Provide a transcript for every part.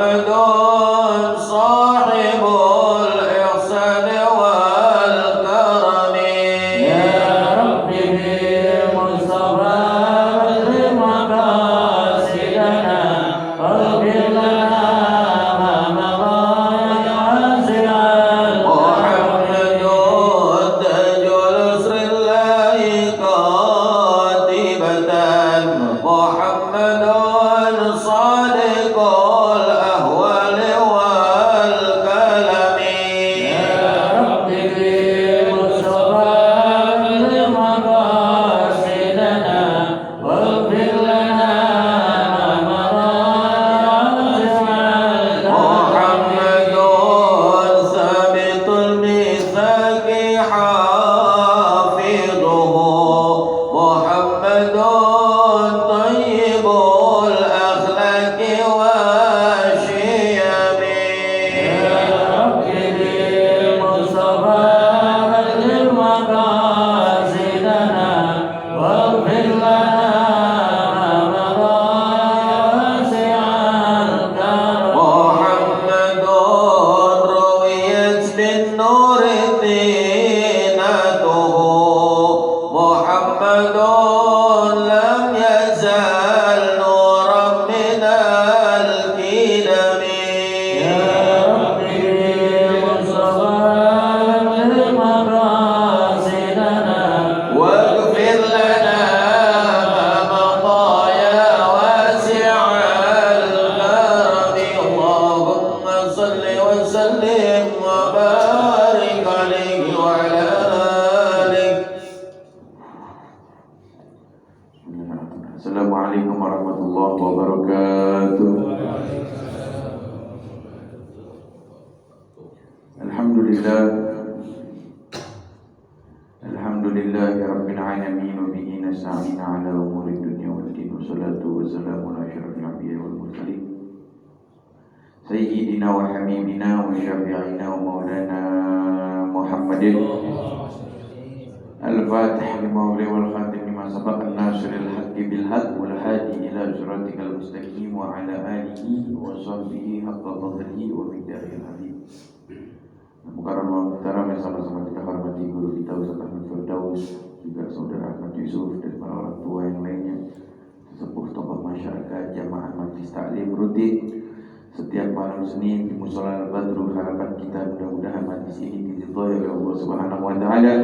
محمد صاحب الإحسان والكرم يا رب بالمصطفى بلغ مقاصدنا واغفر لنا ما مضى واسع محمد تاج الأسر الله قاطبة محمد صادق الأهوال والكلم يا رب بالمصطفى بلغ مقاصدنا واغفر لنا ما مضى واسع محمد ثابت الميثاق حافظه محمد طيب الأخلاق والشيم يا رب بالمصطفى بلغ مقاصدنا واغفر لنا ما مضى واسع الكرم محمد رويت بالنور زينته محمد لم يزال نورا من الكلم يا رب بالمصطفى بلغ مقاصدنا واغفر لنا ما مضى يا واسع الكرم اللهم صل وسلم وبارك عليه وعلى آله. Assalamualaikum warahmatullahi wabarakatuh. Alhamdulillah Alhamdulillahi Rabbil Alamin wa bihi nasta'in ala umuri dunya wal din wassalatu wassalamu ala asyrafil anbiya'i wal mursalin sayyidina wa habibina wa syafi'ina wa maulana Muhammadin al-fatih lima ughliqa wal khatim lima sabaqa nasiril haqqi bil haqq wal hadi ila siratikal mustaqim wa ala alihi wa sahbihi haqqa qadrihi wa miqdaril azim. Mukarram muhtaram yang sama-sama kita hormati guru kita Ustaz Ahmad Firdaus, juga saudara Ahmad Yusuf dan para orang tua yang lainnya, sesepuh tokoh masyarakat, jamaah majlis taklim rutin setiap malam Senin di Mushola Al-Badru. Harapan kita mudah-mudahan majlis ini diridhai oleh Allah Subhanahu wa taala,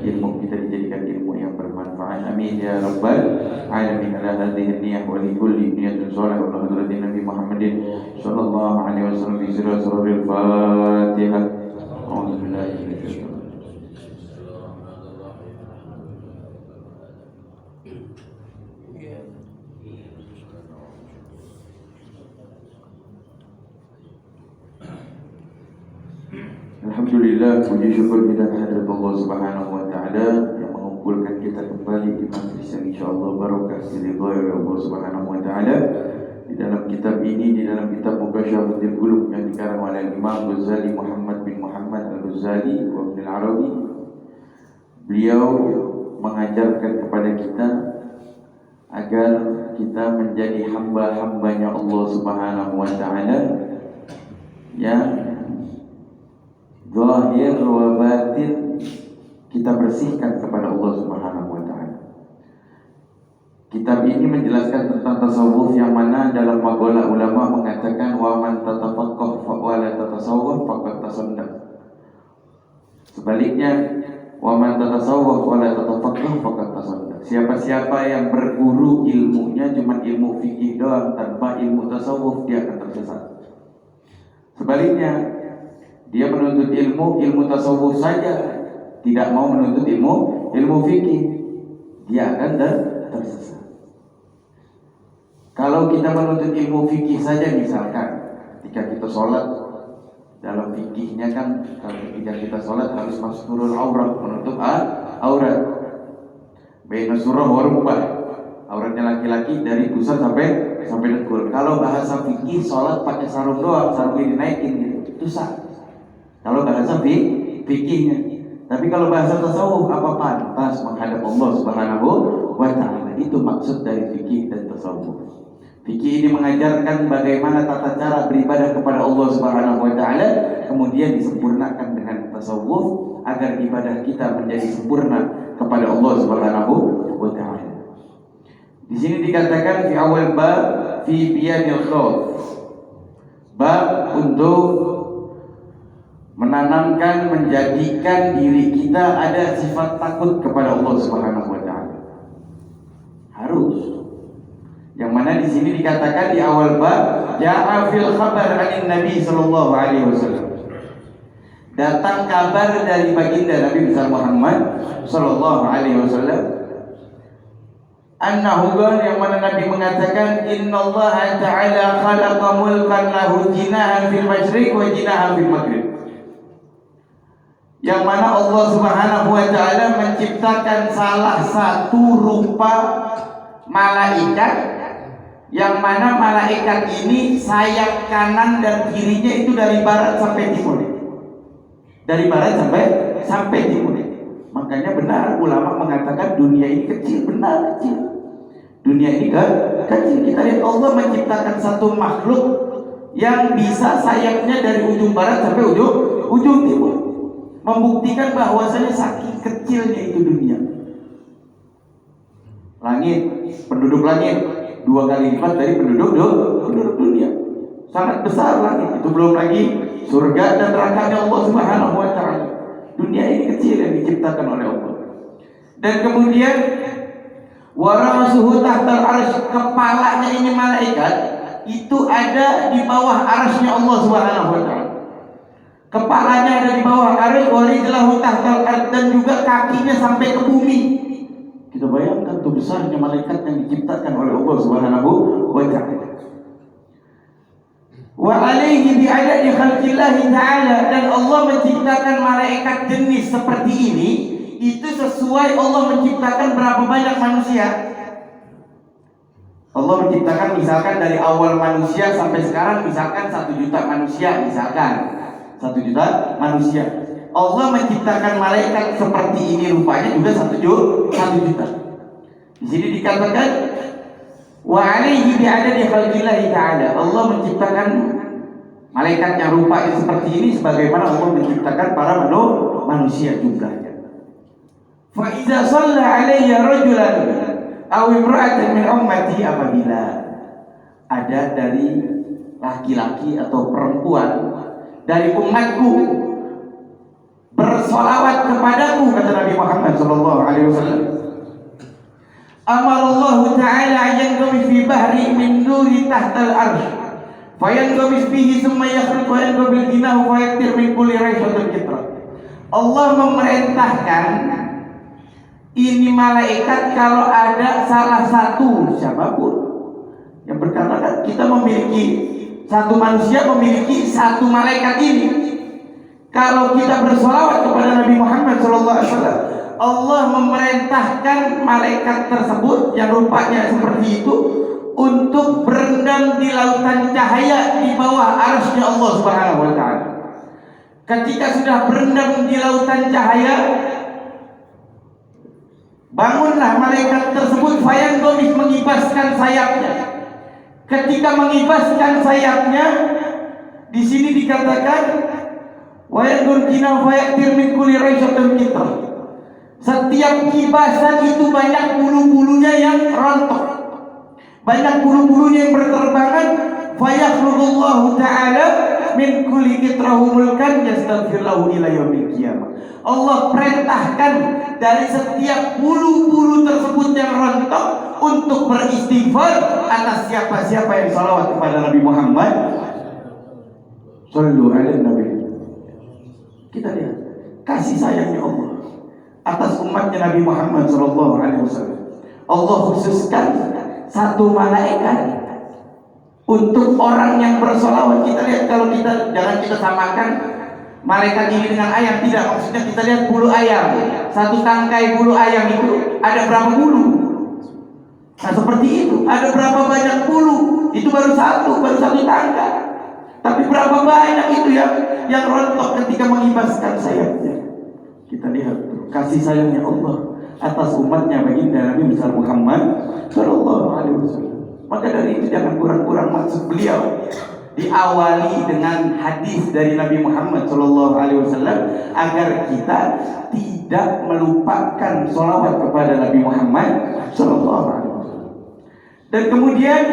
ilmu kita dijadikan ilmu yang bermanfaat. Amin ya rabbal alamin. Ala hadhihi niyyah wa li kulli niyyatin shalihah wa hadratin Nabi Muhammadin sallallahu alaihi wasallam bi sirril Fatihah. A'udzu billahi minasyaitonir rajim. Alhamdulillah, puji syukur kita kehadirat Allah Subhanahu wa taala yang mengumpulkan kita kembali di majlis yang insyaallah barokah diridhai oleh Allah Subhanahu wa taala. Di dalam kitab ini, di dalam kitab Muqasyafatul Qulub yang dikarang oleh Imam Ghazali Muhammad bin Muhammad Al-Ghazali wa Ibn Al-Arabi, beliau mengajarkan kepada kita agar kita menjadi hamba-hambanya Allah Subhanahu wa taala yang zahir wa batin kita bersihkan kepada Allah Subhanahu wa taala. Kitab ini menjelaskan tentang tasawuf yang mana dalam maqalah ulama mengatakan wa man tatafaqqah fa la tatasawwaf faqad tasaddaq. Sebaliknya wa man tatasawwaf wa la tatafaqqah faqad tasaddaq. Siapa-siapa yang berguru ilmunya cuma ilmu fikih doang tanpa ilmu tasawuf, dia akan tersesat. Sebaliknya, dia menuntut ilmu tasawuf saja, tidak mau menuntut ilmu fikih, dia akan tersesat. Kalau kita menuntut ilmu fikih saja, misalkan ketika kita sholat, dalam fikihnya kan ketika kita sholat harus masturul aurat, menutup aurat, baina surah wa rukbah, auratnya laki-laki dari pusat sampai dengkul. Kalau bahasa fikih sholat pakai sarung doang, sarungnya dinaikin gitu, itu sah. Kalau bahasa fikihnya. Tapi kalau bahasa tasawuf, apa pantas menghadap Allah Subhanahu wa taala, itu maksud dari fikih dan tasawuf. Fikih ini mengajarkan bagaimana tata cara beribadah kepada Allah Subhanahu wa taala, kemudian disempurnakan dengan tasawuf agar ibadah kita menjadi sempurna kepada Allah Subhanahu wa taala. Di sini dikatakan fi awal bab fi biyanil khauf. Bab untuk menanamkan, menjadikan diri kita ada sifat takut kepada Allah Subhanahu wa taala. Harus. Yang mana di sini dikatakan di awal bab ja'a fil khabar 'anil Nabi sallallahu alaihi wasallam. Datang kabar dari baginda Nabi besar Muhammad sallallahu alaihi wasallam. Annahu yang mana Nabi mengatakan innallaha ta'ala khalaqa mulkan lahu jinahan fil masyriq wa jinahan fil maghrib. Yang mana Allah Subhanahu wa taala menciptakan salah satu rupa malaikat, yang mana malaikat ini sayap kanan dan kirinya itu dari barat sampai timur. Dari barat sampai timur. Makanya benar ulama mengatakan dunia ini kecil, benar kecil. Dunia ini kecil. Kita lihat Allah menciptakan satu makhluk yang bisa sayapnya dari ujung barat sampai ujung timur. Membuktikan bahwasanya saking kecilnya itu dunia. Langit, penduduk langit 2 kali lipat dari penduduk dunia. Sangat besar langit. Itu belum lagi surga dan nerakanya Allah Subhanahu wa taala. Dunia ini kecil yang diciptakan oleh Allah. Dan kemudian warasuhu tahtal arsy, kepalanya ini malaikat itu ada di bawah arsy-nya Allah Subhanahu wa taala. Kepalanya ada di bawah arsy, warijlahu tahtal ardh, dan juga kakinya sampai ke bumi. Kita bayangkan tuh besarnya malaikat yang diciptakan oleh Allah Subhanahu wa taala. Wa alaihi bi adadi khalqillah ta'ala, dan Allah menciptakan malaikat jenis seperti ini itu sesuai Allah menciptakan berapa banyak manusia. Allah menciptakan misalkan dari awal manusia sampai sekarang misalkan 1 juta manusia, misalkan 1 juta manusia. Allah menciptakan malaikat seperti ini rupanya juga 1 juta. Di sini dikatakan wa alaihi bi adadi khalqillah ta'ala. Allah menciptakan malaikat yang rupanya seperti ini sebagaimana Allah menciptakan para manusia jumlahnya. Fa idza shalla alayya rajulan aw imra'atan min ummati, apabila ada dari laki-laki atau perempuan dari umatku bersolawat kepadaku, kata Nabi Muhammad sallallahu alaihi wasallam, amarallahu ta'ala yanqami fi bahri min nuri tahtal arsy fayanqami fihi thumma yakhruj wa yanqabil jinahu fayatir min kulli raisatin kitra. Allah memerintahkan ini malaikat kalau ada salah satu siapapun yang berkata kita memiliki satu manusia memiliki satu malaikat ini. Kalau kita bersolawat kepada Nabi Muhammad SAW, Allah memerintahkan malaikat tersebut yang rupanya seperti itu untuk berendam di lautan cahaya di bawah arsy Allah Subhanahu wa taala. Ketika sudah berendam di lautan cahaya, bangunlah malaikat tersebut fayanqamis, mengibaskan sayapnya. Ketika mengibaskan sayapnya, di sini dikatakan wa yanqurkina fayatir min kulli raisatin kitra. Setiap kibasan itu banyak bulu-bulunya yang rontok, banyak bulu-bulunya yang berterbangan. Fayakhluqullahu ta'ala min kulli kitrahu mulkan yastaghfir lahu ila yaumil qiyamah. Allah perintahkan dari setiap bulu-bulu tersebut yang rontok untuk beristighfar atas siapa-siapa yang salawat kepada Nabi Muhammad sallallahu alaihi wasallam. Kita lihat kasih sayangnya Allah atas umatnya Nabi Muhammad sallallahu alaihi wasallam. Allah khususkan satu malaikat untuk orang yang bersolawat. Kita lihat, kalau kita jangan kita samakan malaikat ini dengan ayam, tidak. Maksudnya kita lihat bulu ayam, satu tangkai bulu ayam itu ada berapa bulu? Nah seperti itu, ada berapa banyak bulu? Itu baru satu tangkai. Tapi berapa banyak itu yang rontok ketika mengibaskan sayapnya. Kita lihat kasih sayangnya Allah atas umatnya baginda Nabi besar Muhammad sallallahu alaihi wasallam. Maka dari itu jangan kurang-kurang maksud beliau. Diawali dengan hadis dari Nabi Muhammad SAW agar kita tidak melupakan sholawat kepada Nabi Muhammad SAW. Dan kemudian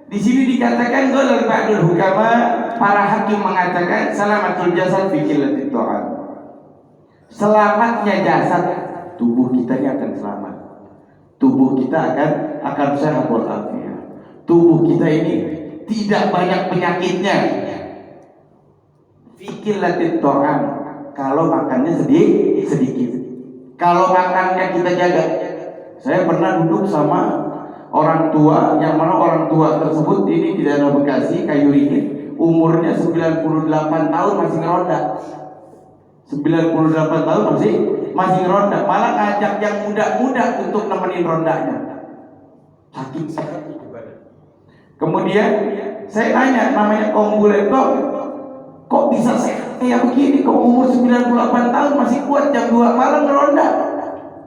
di sini dikatakan qala ba'dul hukama, para hakim mengatakan salamatul jasad fi qillatit ta'am. Selamatnya jasad, tubuh kita ini akan selamat. Tubuh kita akan sehat walafiat. Tubuh kita ini tidak banyak penyakitnya. Fikir latih ta'am, kalau makannya sedikit. Kalau makannya kita jaga. Saya pernah duduk sama orang tua, yang mana orang tua tersebut ini di daerah Bekasi, Kayu Ringin, umurnya 98 tahun masih ngeronda. 98 tahun masih ngeronda, malah ngajak yang muda-muda untuk nemenin rondanya. Sakit sekali. Kemudian saya tanya, namanya Om Buleto, kok bisa sehat kayak begini? Kok umur 98 tahun masih kuat, jam 2 malam ngeronda,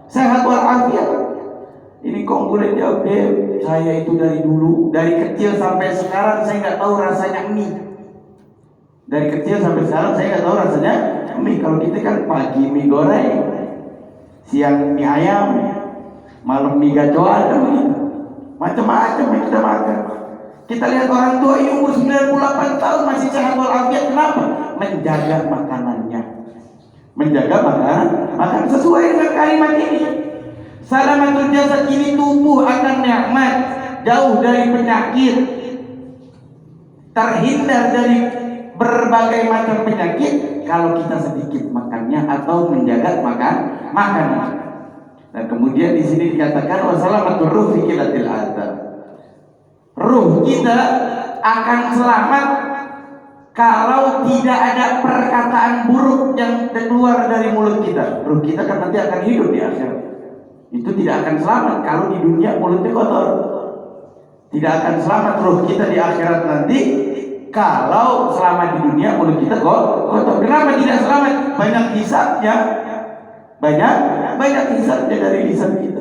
sehat walafiat? Ini Om Buleto jawab, saya itu dari dulu, dari kecil sampai sekarang saya nggak tahu rasanya mie. Dari kecil sampai sekarang saya nggak tahu rasanya mie. Kalau kita kan pagi mie goreng, siang mie ayam, malam mie gacoan, kan begitu. Macam-macam yang kita makan. Kita lihat orang tua ini umur 98 tahun masih sehat walafiat. Kenapa? Menjaga makanannya. Menjaga makanan sesuai dengan kalimat ini. Salamatul jasad, ini tubuh akan nikmat, jauh dari penyakit, terhindar dari berbagai macam penyakit kalau kita sedikit makannya atau menjaga makanan. Dan kemudian di sini dikatakan wasalamatur ruh fi qillatil adab. Ruh kita akan selamat kalau tidak ada perkataan buruk yang keluar dari mulut kita. Ruh kita kan nanti akan hidup di akhirat. Itu tidak akan selamat kalau di dunia mulutnya kotor. Tidak akan selamat ruh kita di akhirat nanti kalau selama di dunia mulut kita kotor. Kenapa tidak selamat? Banyak hisabnya. Banyak hisabnya dari lisan kita.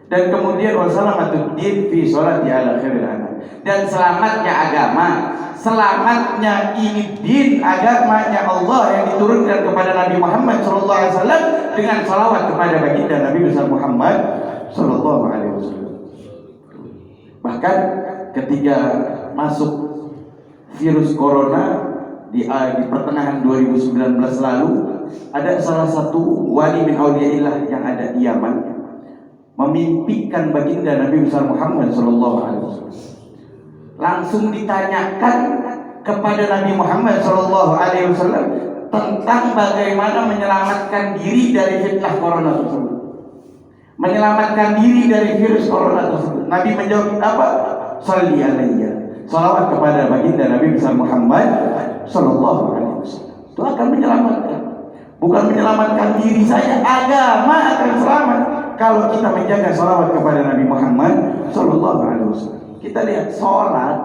Dan kemudian wasalamatud din fi sholati ala khairil anam. Dan selamatnya agama, selamatnya ini din, agamanya Allah yang diturunkan kepada Nabi Muhammad SAW dengan salawat kepada baginda Nabi besar Muhammad SAW. Bahkan ketika masuk virus corona di pertengahan 2019 lalu, ada salah satu wali min auliyaillah yang ada di Yaman memimpikan baginda Nabi besar Muhammad SAW. Langsung ditanyakan kepada Nabi Muhammad SAW tentang bagaimana menyelamatkan diri dari fitnah corona tersebut, menyelamatkan diri dari virus corona tersebut. Nabi menjawab apa? Shalli alayya, salawat kepada baginda Nabi besar Muhammad SAW. Itu akan menyelamatkan, bukan menyelamatkan diri saya, agama akan selamat kalau kita menjaga salawat kepada Nabi Muhammad SAW. Kita lihat sholat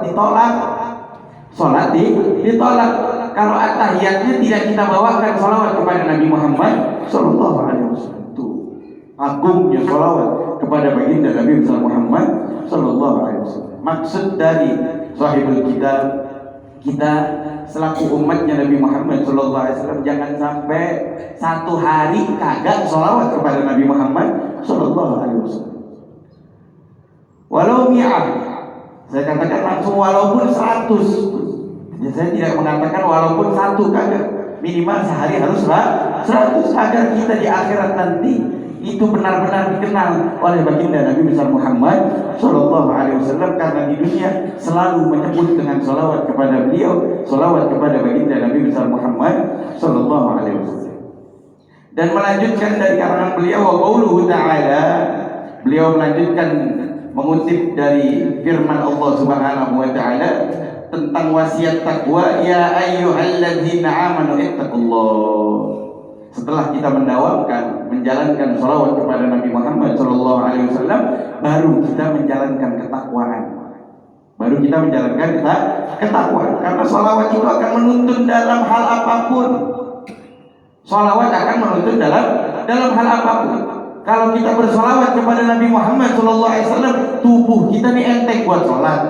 ditolak, ditolak. Kalau at-tahiyatnya tidak kita bawakan salawat kepada Nabi Muhammad SAW. Itu agungnya salawat kepada baginda Nabi Muhammad SAW. Maksud dari sahibul kita selaku umatnya Nabi Muhammad SAW jangan sampai satu hari kagak salawat kepada Nabi Muhammad SAW. Walau mi'ah, saya katakan langsung walaupun 100. Ya, saya tidak mengatakan walaupun 1, kagak. Minimal sehari harus 100 agar kita di akhirat nanti itu benar-benar dikenal oleh baginda Nabi besar Muhammad SAW, karena di dunia selalu menyebut dengan salawat kepada beliau, salawat kepada baginda Nabi besar Muhammad SAW. Dan melanjutkan dari karangan beliau wa qauluhu ta'ala, beliau melanjutkan mengutip dari firman Allah Subhanahu wa taala tentang wasiat takwa, ya ayyuhalladzina amanu ittaqullah. Setelah kita mendakwamkan, menjalankan salawat kepada Nabi Muhammad SAW, baru kita menjalankan ketakwaan. Baru kita menjalankan ketakwaan. Karena salawat itu akan menuntun dalam hal apapun. Salawat akan menuntun dalam hal apapun. Kalau kita bersolawat kepada Nabi Muhammad SAW, tubuh kita nih enteng buat sholat,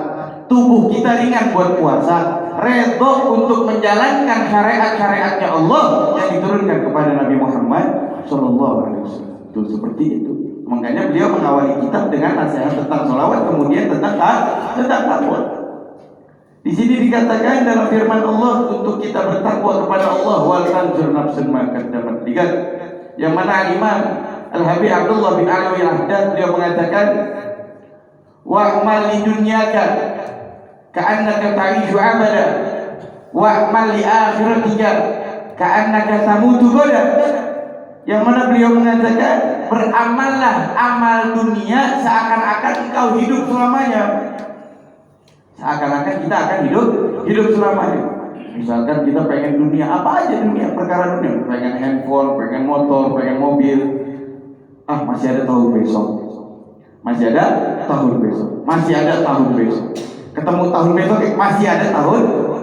tubuh kita ringan buat puasa, redho untuk menjalankan syariat-syariatnya Allah yang diturunkan kepada Nabi Muhammad SAW. Itu seperti itu. Makanya beliau mengawali kitab dengan nasihat tentang sholawat, kemudian tentang takwa. Di sini dikatakan dalam firman Allah untuk kita bertakwa kepada Allah, wal tanzur nafsun ma qaddamat ligat. Yang mana Imam Al-Habib Abdullah bin Alwi Al-Haddad beliau mengatakan, wa'mal li dunyaka ka'annaka ta'ishu abada wa'mal li akhiratika ka'annaka tamutu ghadan. Yang mana beliau mengatakan, beramallah amal dunia seakan-akan engkau hidup selamanya. Seakan-akan kita akan hidup selamanya. Misalkan kita pengen dunia, apa aja dunia, perkara dunia, pengen handphone, pengen motor, pengen mobil. Masih ada tahun besok. Masih ada tahun besok. Masih ada tahun besok. Ketemu tahun besok, masih ada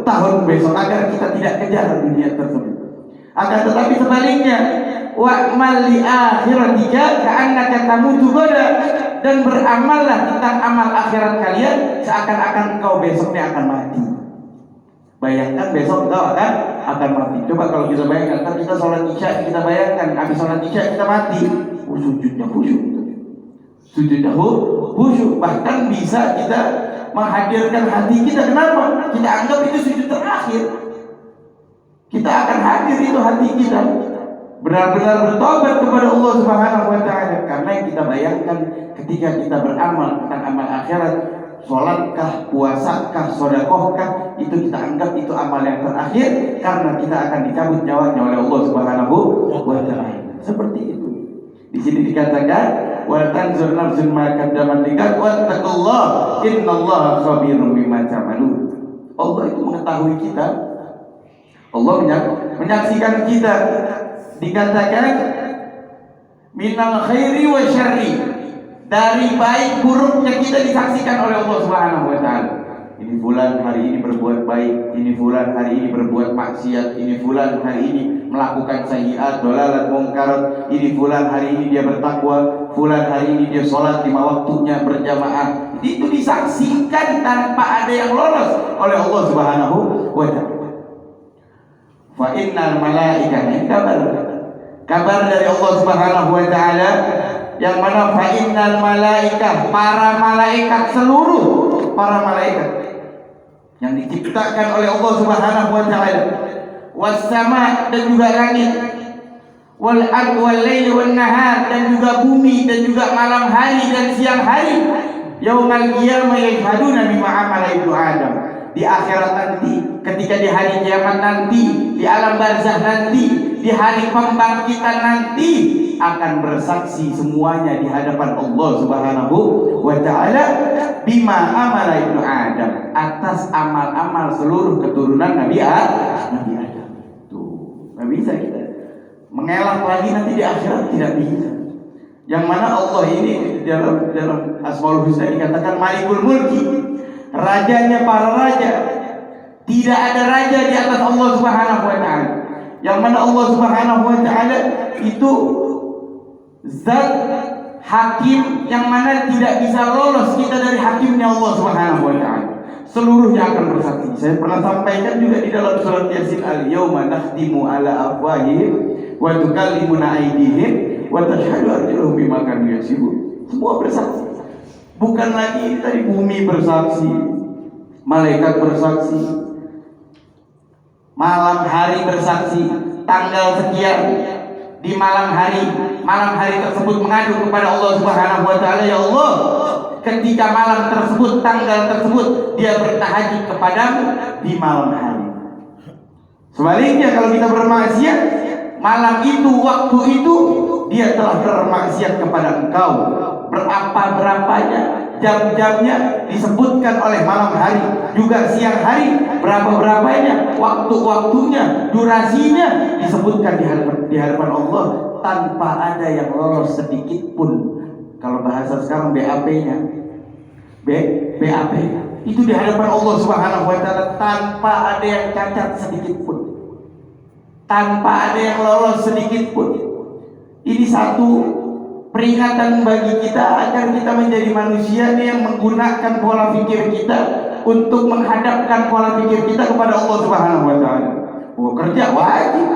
tahun besok, agar kita tidak kejar dunia tersebut. Akan tetapi sebaliknya, wa'mal li akhiratika ka'annaka tamutu ghadan, dan beramallah tentang amal akhirat kalian seakan-akan engkau besoknya akan mati. Bayangkan besok engkau akan mati. Coba kalau kita bayangkan, kan kita sholat isya, kita bayangkan habis sholat isya kita mati, sujudnya khusyuk. Sujudnya khusyuk, bahkan bisa kita menghadirkan hati kita. Kenapa? Kita anggap itu sujud terakhir. Kita akan hadir itu hati kita, benar-benar bertobat kepada Allah Subhanahu wa Ta'ala. Karena yang kita bayangkan ketika kita beramal tentang amal akhirat, sholatkah, puasakah, sedekahkah, itu kita anggap itu amal yang terakhir, karena kita akan dicabut nyawanya oleh Allah Subhanahu wa Ta'ala. Seperti itu. Di sini dikatakan, wa tanzur nafsun ma qaddamat ligat wattaqullah innallaha khabirun bima ta'malun. Allah itu mengetahui kita. Allah menyaksikan kita. Dikatakan minal khairi wa syarri, dari baik buruknya kita disaksikan oleh Allah Subhanahu wa Ta'ala. Ini fulan hari ini berbuat baik, ini fulan hari ini berbuat maksiat, ini fulan hari ini melakukan sayyiat, dolalat, mungkarat, ini fulan hari ini dia bertakwa, fulan hari ini dia sholat 5 waktunya berjamaah. Itu disaksikan tanpa ada yang lolos oleh Allah Subhanahu wa Ta'ala. Fa innal malaikata, kabar dari Allah Subhanahu wa Ta'ala, yang mana fa innal malaikah, para malaikat, seluruh para malaikat yang diciptakan oleh Allah Subhanahu wa Ta'ala, was sama, dan juga langit, wal ard wal lail wan nahar, dan juga bumi, dan juga malam hari dan siang hari, yaumal qiyamah yashhaduna bima amala ibnu Adam. Di akhirat nanti, ketika di hari kiamat nanti, di alam barzakh nanti, di hari pembangkitan nanti, akan bersaksi semuanya di hadapan Allah Subhanahu wa Ta'ala bima amala ibnu Adam, atas amal-amal seluruh keturunan Nabi Adam. Tuh, nggak bisa kita mengelak lagi nanti di akhirat, tidak bisa. Yang mana Allah ini dalam Asmaul Husna dikatakan Malikul Mulki, rajanya para raja. Tidak ada raja di atas Allah Subhanahu wa Ta'ala. Yang mana Allah Subhanahu wa Ta'ala itu zat hakim, yang mana tidak bisa lolos kita dari hakimnya Allah Subhanahu wa Ta'ala. Seluruhnya akan bersaksi. Saya pernah sampaikan juga di dalam surat Yasin, al-yauma nakhtimu ala afwahihim wa tukallimuna aydihim wa tashhadu arjuluhum bima kanu yaksibun. Semua bersaksi. Bukan lagi dari bumi bersaksi, malaikat bersaksi, malam hari bersaksi, tanggal sekian di malam hari tersebut mengadu kepada Allah Subhanahu wa Ta'ala, ya Allah, ketika malam tersebut, tanggal tersebut, dia bertahajud kepadamu di malam hari. Sebaliknya kalau kita bermaksiat, malam itu, waktu itu, dia telah bermaksiat kepada engkau. Berapa-berapanya, jam-jamnya disebutkan oleh malam hari, juga siang hari, berapa-berapanya, waktu-waktunya, durasinya disebutkan di hadapan Allah, tanpa ada yang lolos sedikit pun. Kalau bahasa sekarang BAP-nya, BAP itu di hadapan Allah Subhanahu wa Ta'ala, tanpa ada yang cacat sedikit pun, tanpa ada yang lolos sedikit pun. Ini satu peringatan bagi kita agar kita menjadi manusia yang menggunakan pola pikir kita untuk menghadapkan pola pikir kita kepada Allah Subhanahu wa taala. Oh, kerja wajib,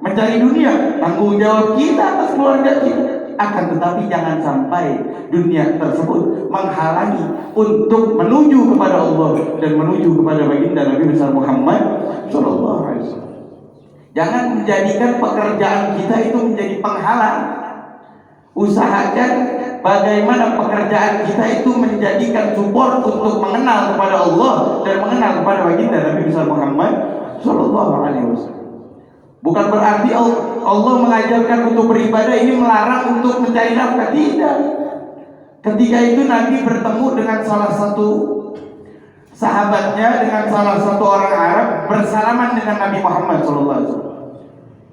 mencari dunia tanggung jawab kita atas keluarga kita. Akan tetapi jangan sampai dunia tersebut menghalangi untuk menuju kepada Allah dan menuju kepada baginda Nabi besar Muhammad sallallahu alaihi wasallam. Jangan menjadikan pekerjaan kita itu menjadi penghalang. Usahakan bagaimana pekerjaan kita itu menjadikan support untuk mengenal kepada Allah dan mengenal kepada baginda Nabi besar Muhammad sallallahu alaihi wasallam. Bukan berarti Allah mengajarkan untuk beribadah ini melarang untuk mencari nafkah, tidak. Ketika itu Nabi bertemu dengan salah satu sahabatnya, dengan salah satu orang Arab, bersalaman dengan Nabi Muhammad SAW.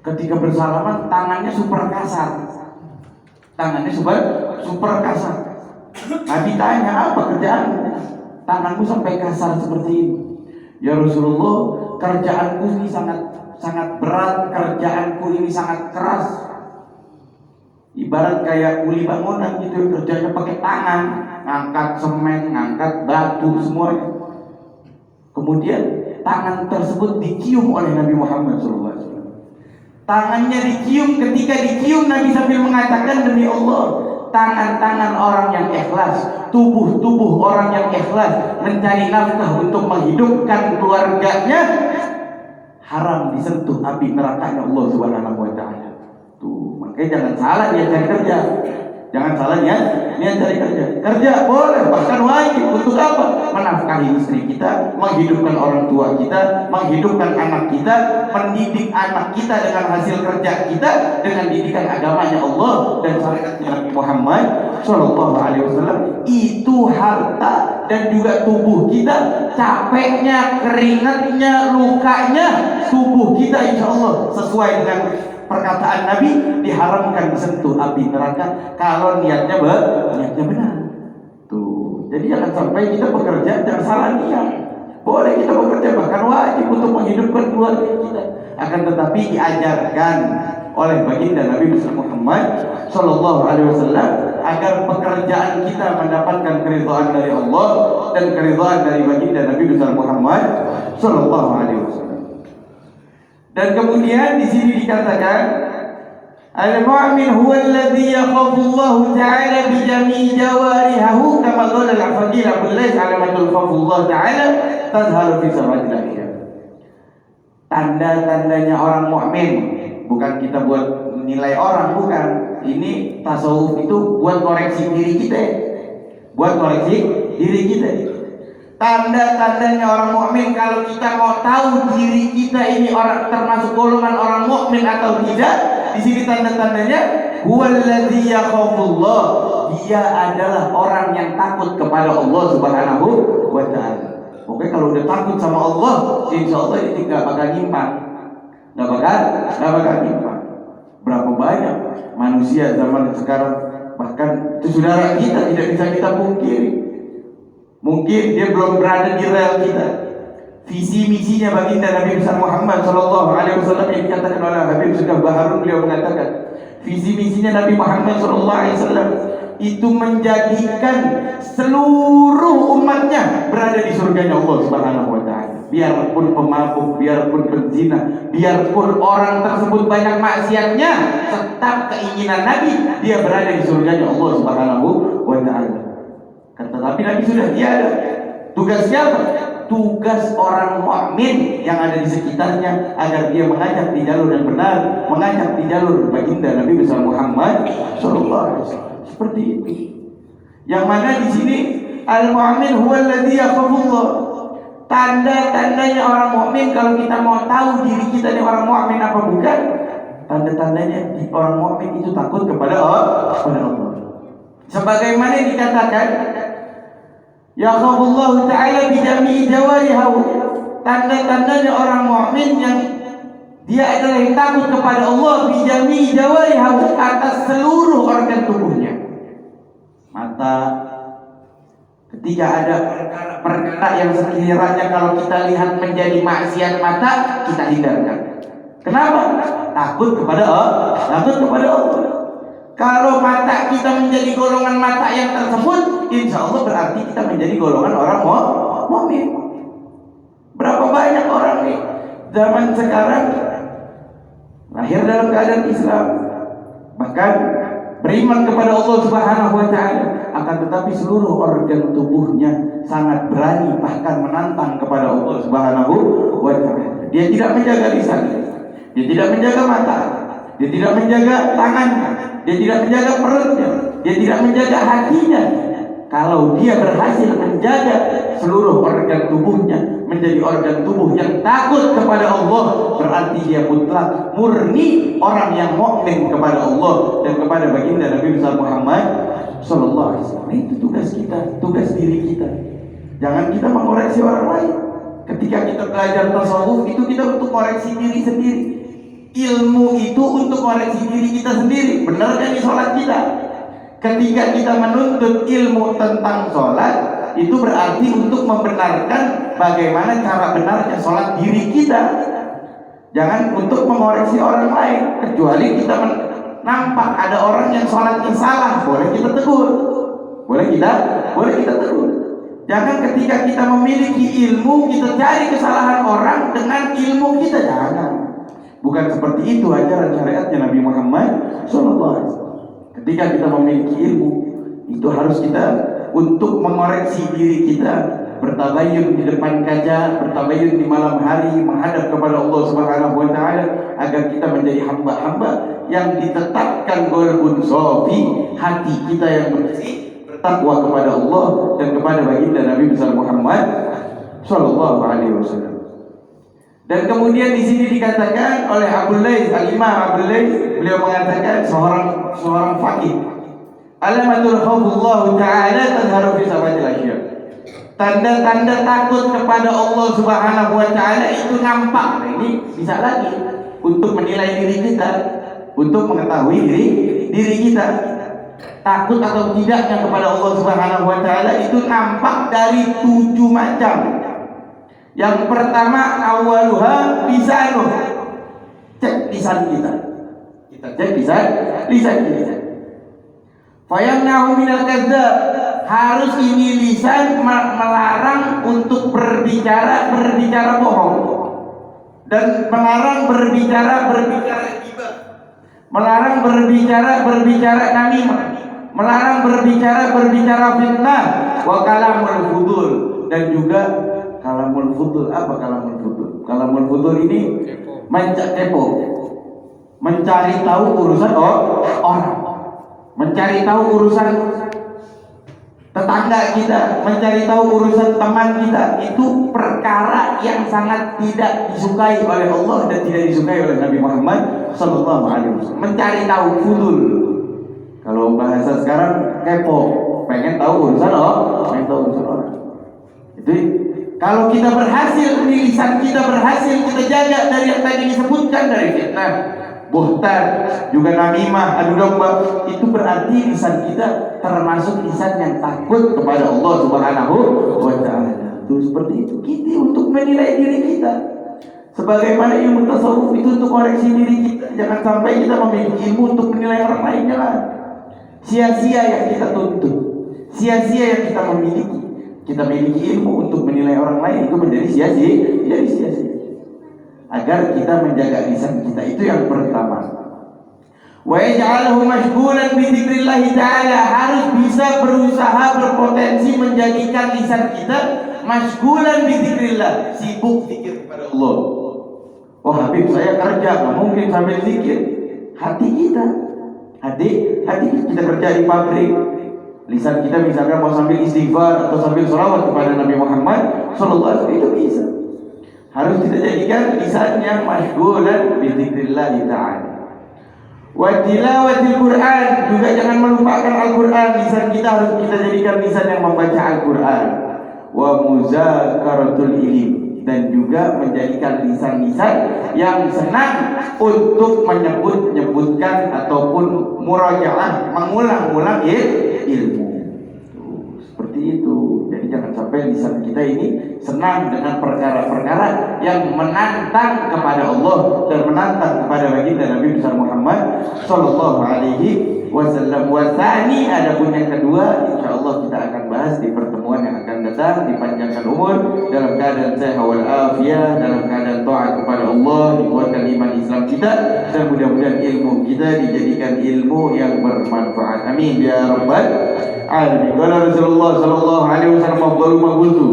Ketika bersalaman, tangannya super kasar. Tangannya super kasar. Nabi tanya, apa kerjaanmu? Tanganmu sampai kasar seperti ini. Ya Rasulullah, kerjaanku ini sangat berat, kerjaanku ini sangat keras. Ibarat kayak kuli bangunan gitu, kerjanya pakai tangan, ngangkat semen, ngangkat batu semuanya. Kemudian tangan tersebut dicium oleh Nabi Muhammad SAW. Tangannya dicium, ketika dicium Nabi sambil mengatakan, demi Allah, tangan-tangan orang yang ikhlas, tubuh-tubuh orang yang ikhlas mencari nafkah untuk menghidupkan keluarganya, haram disentuh api nerakanya Allah Subhanahu wa taala. Tuh, makanya jangan salah dia cari kerja. Jangan salah dia cari kerja. Kerja boleh, bahkan wajib. Untuk apa? Menafkahi istri kita, menghidupkan orang tua kita, menghidupkan anak kita, mendidik anak kita dengan hasil kerja kita, dengan didikan agamanya Allah dan syariatnya Nabi Muhammad sallallahu alaihi wasallam. Itu harta dan juga tubuh kita, capeknya, keringatnya, lukanya, tubuh kita insya Allah sesuai dengan perkataan Nabi diharamkan disentuh api neraka kalau niatnya benar. Tuh, jadi jangan sampai kita bekerja jangan salah niat. Boleh kita bekerja, bahkan wajib untuk menghidupkan keluarga kita. Akan tetapi diajarkan oleh baginda Nabi Muhammad sallallahu alaihi wasallam agar pekerjaan kita mendapatkan keridhaan dari Allah dan keridhaan dari baginda Nabi Muhammad sallallahu alaihi wasallam. Dan kemudian di sini dikatakan al-mu'min huwa alladhi yakhafu Allah ta'ala bi jami'i jawarihi kama qala al-faqih Abu Lais alamatul khawfullah ta'ala tazharu fi sabatil akhir. Tanda-tandanya orang mukmin, bukan kita buat nilai orang, bukan. Ini tasawuf itu buat koreksi diri kita. Buat koreksi diri kita. Tanda-tandanya orang mukmin, kalau kita mau tahu diri kita ini orang termasuk golongan orang mukmin atau tidak, di sini tanda-tandanya huwallazi yakhafullah, dia adalah orang yang takut kepada Allah Subhanahu wa taala. Oke, kalau udah takut sama Allah, insya Allah ini nggak bakal nyimpang, nggak bakal nyimpang. Berapa banyak manusia zaman sekarang, bahkan itu saudara kita tidak bisa kita pungkiri. Mungkin dia belum berada di rel kita. Visi misinya baginda Nabi besar Muhammad sallallahu alaihi wasallam yang dikatakan oleh Habib Sugeng Baharun, beliau mengatakan visi misinya Nabi Muhammad sallallahu alaihi wasallam itu menjadikan seluruh umatnya berada di surganya Allah Subhanahu wa taala. Biarpun pemabuk, biarpun penzina, biarpun orang tersebut banyak maksiatnya, tetap keinginan Nabi dia berada di surganya Allah Subhanahu wa taala. Tetapi Nabi sudah tiada. Tugas siapa? Tugas orang mukmin yang ada di sekitarnya agar dia mengajak di jalur yang benar, mengajak di jalur baginda Nabi besar Muhammad sallallahu alaihi wasallam. Seperti itu. Yang mana di sini al-mu'min huwa alladhi yakhafullah. Tanda-tandanya orang mukmin, kalau kita mau tahu diri kita ini orang mukmin apa bukan, tanda-tandanya orang mukmin itu takut kepada Allah. Sebagaimana dikatakan yakhafullahu ta'ala bi jami'i jawarihi, tanda-tandanya orang mukmin yang dia adalah yang takut kepada Allah bi jami'i jawarihi, atas seluruh organ tubuhnya. Mata, ketika ada perkara yang sekiranya kalau kita lihat menjadi maksiat mata, kita hindarkan. Kenapa? Takut kepada Allah. Kalau mata kita menjadi golongan mata yang tersebut, insya Allah berarti kita menjadi golongan orang mukmin. Berapa banyak orang nih zaman sekarang lahir dalam keadaan Islam, bahkan beriman kepada Allah Subhanahu wa taala, akan tetapi seluruh organ tubuhnya sangat berani bahkan menantang kepada Allah Subhanahu wa taala. Dia tidak menjaga lisannya, dia tidak menjaga mata, dia tidak menjaga tangannya, dia tidak menjaga perutnya, dia tidak menjaga hatinya. Kalau dia berhasil menjaga seluruh organ tubuhnya menjadi organ tubuh yang takut kepada Allah, berarti dia mutlak murni orang yang mukmin kepada Allah dan kepada baginda Nabi besar Muhammad sallallahu alaihi wasallam. Itu tugas kita, tugas diri kita. Jangan kita mengoreksi orang lain. Ketika kita belajar tasawuf, itu kita untuk koreksi diri sendiri. Ilmu itu untuk koreksi diri kita sendiri. Benar kan ini sholat kita? Ketika kita menuntut ilmu tentang sholat, itu berarti untuk membenarkan bagaimana cara benarnya sholat diri kita. Jangan untuk mengoreksi orang lain. Kecuali kita nampak ada orang yang sholatnya salah, boleh kita tegur, boleh kita tegur. Jangan ketika kita memiliki ilmu, kita cari kesalahan orang dengan ilmu kita. Jangan. Bukan seperti itu ajaran syariatnya Nabi Muhammad SAW. Ketika kita memiliki ilmu, itu harus kita untuk mengoreksi diri kita, bertabayun di depan kaca, bertabayun di malam hari, menghadap kepada Allah Subhanahu wa taala, agar kita menjadi hamba-hamba yang ditetapkan golbun sofi, hati kita yang bersih, bertakwa kepada Allah dan kepada baginda Nabi besar Muhammad sallallahu alaihi wasallam. Dan kemudian di sini dikatakan oleh Abul Laits, Al-Imam Abul Laits, beliau mengatakan seorang faqih, alamatul khaufullah ta'ala tadharu fi sabatil asya. Tanda-tanda takut kepada Allah Subhanahu wa taala itu nampak. Nah, ini bisa lagi untuk menilai diri kita, untuk mengetahui diri kita. Takut atau tidaknya kepada Allah Subhanahu wa taala itu nampak dari 7 macam. Yang pertama, awaluha lisanuh. Cek lisan kita. Kita cek lisan kita. Fayamnahu minal kadzdzab. Harus ini lisan melarang untuk berbicara bohong. Dan melarang berbicara gibah. Melarang berbicara namimah. Melarang berbicara fitnah. Wa kalamul fudul. Dan juga kalamul fudul. Apa kalamul fudul? Kalamul fudul ini kepo, mencari tahu urusan orang, mencari tahu urusan tetangga kita, mencari tahu urusan teman kita. Itu perkara yang sangat tidak disukai oleh Allah dan tidak disukai oleh Nabi Muhammad sallallahu alaihi wasallam. Mencari tahu fudul. Kalau bahasa sekarang kepo, pengen tahu urusan orang. Itu kalau kita berhasil, lisan kita berhasil kita jaga dari yang tadi disebutkan, dari fitnah, buhtan, juga namimah, adu domba, itu berarti lisan kita termasuk lisan yang takut kepada Allah Subhanahu wa taala. Itu seperti itu. Kita untuk menilai diri kita. Sebagaimana ilmu tasawuf itu untuk koreksi diri kita. Jangan sampai kita memiliki ilmu untuk menilai orang lainnya lah. Sia-sia yang kita tuntut, sia-sia yang kita memiliki. Kita memiliki ilmu untuk menilai orang lain, itu menjadi sia-sia. Agar kita menjaga lisan kita, itu yang pertama. Wa yaj'aluhu mashghulan bi dzikrillah ta'ala. Harus bisa berusaha berpotensi menjadikan lisan kita mashghulan bi dzikrillah, sibuk zikir kepada Allah. Oh Habib, saya kerja, nggak mungkin sambil zikir. Hati kita kerja di pabrik, lisan kita misalkan mau sambil istighfar atau sambil sholawat kepada Nabi Muhammad sallallahu alaihi wasallam, itu bisa. Harus kita jadikan lisan yang mashghulan bi dzikrillah ta'ala. Wa tilawatil Quran, juga jangan melupakan Al-Quran. Lisan kita harus kita jadikan lisan yang membaca Al-Quran. Wa muzakaratul ilm, dan juga menjadikan lisan-lisan yang senang untuk menyebutkan ataupun murajaah, mengulang-ulang ilmu. Seperti itu. Jadi jangan sampai lisan kita ini senang dengan perkara-perkara yang menantang kepada Allah dan menantang kepada baginda Nabi besar Muhammad sallallahu alaihi wasallam. Wa tsani, adapun yang kedua insyaallah kita akan bahas di pertemuan yang akan datang, dipanjangkan umur dalam keadaan sehat wal afiyah, dalam keadaan taat kepada Allah, dikuatkan iman Islam kita, dan mudah-mudahan ilmu kita dijadikan ilmu yang bermanfaat. Amin ya rabbal alamin. Qala Rasulullah sallallahu alaihi wasallam, afdalu ma qultu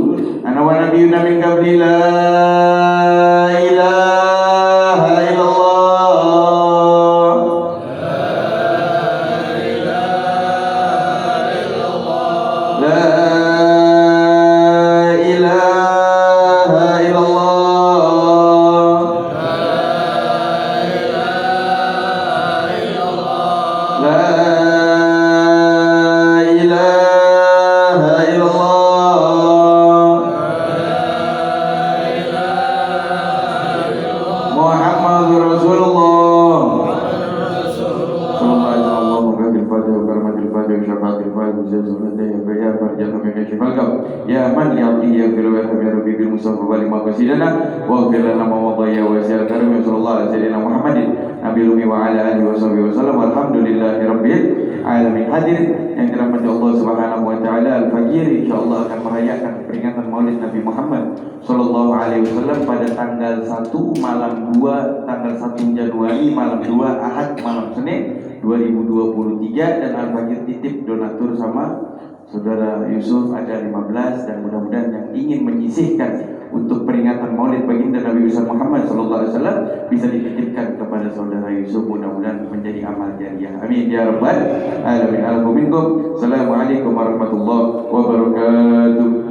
ana wa nabiyyuna min qabli la ilaha illallah. Ya man ya'ti ya fil wa rabbi bil musafa wa lima qasidana wa fil lana ma wadaya wa sir karim sallallahu alaihi wasallam Muhammadin nabil umi wa ala alihi wa sahbihi wasallam walhamdulillahi rabbil alamin. Hadirin yang dirahmati Allah Subhanahu wa taala, al-fakir insyaallah akan merayakan peringatan Maulid Nabi Muhammad sallallahu alaihi wasallam pada tanggal 1 malam 2 tanggal 1 Januari malam 2 Ahad malam Senin 2023, dan al-fakir titip donatur sama Saudara Yusuf ada 15, dan mudah-mudahan yang ingin menyisihkan untuk peringatan Maulid baginda Nabi besar Muhammad sallallahu alaihi wasallam bisa dititipkan kepada Saudara Yusuf, mudah-mudahan menjadi amal jariah. Amin ya rabbal alamin. Assalamualaikum warahmatullahi wabarakatuh.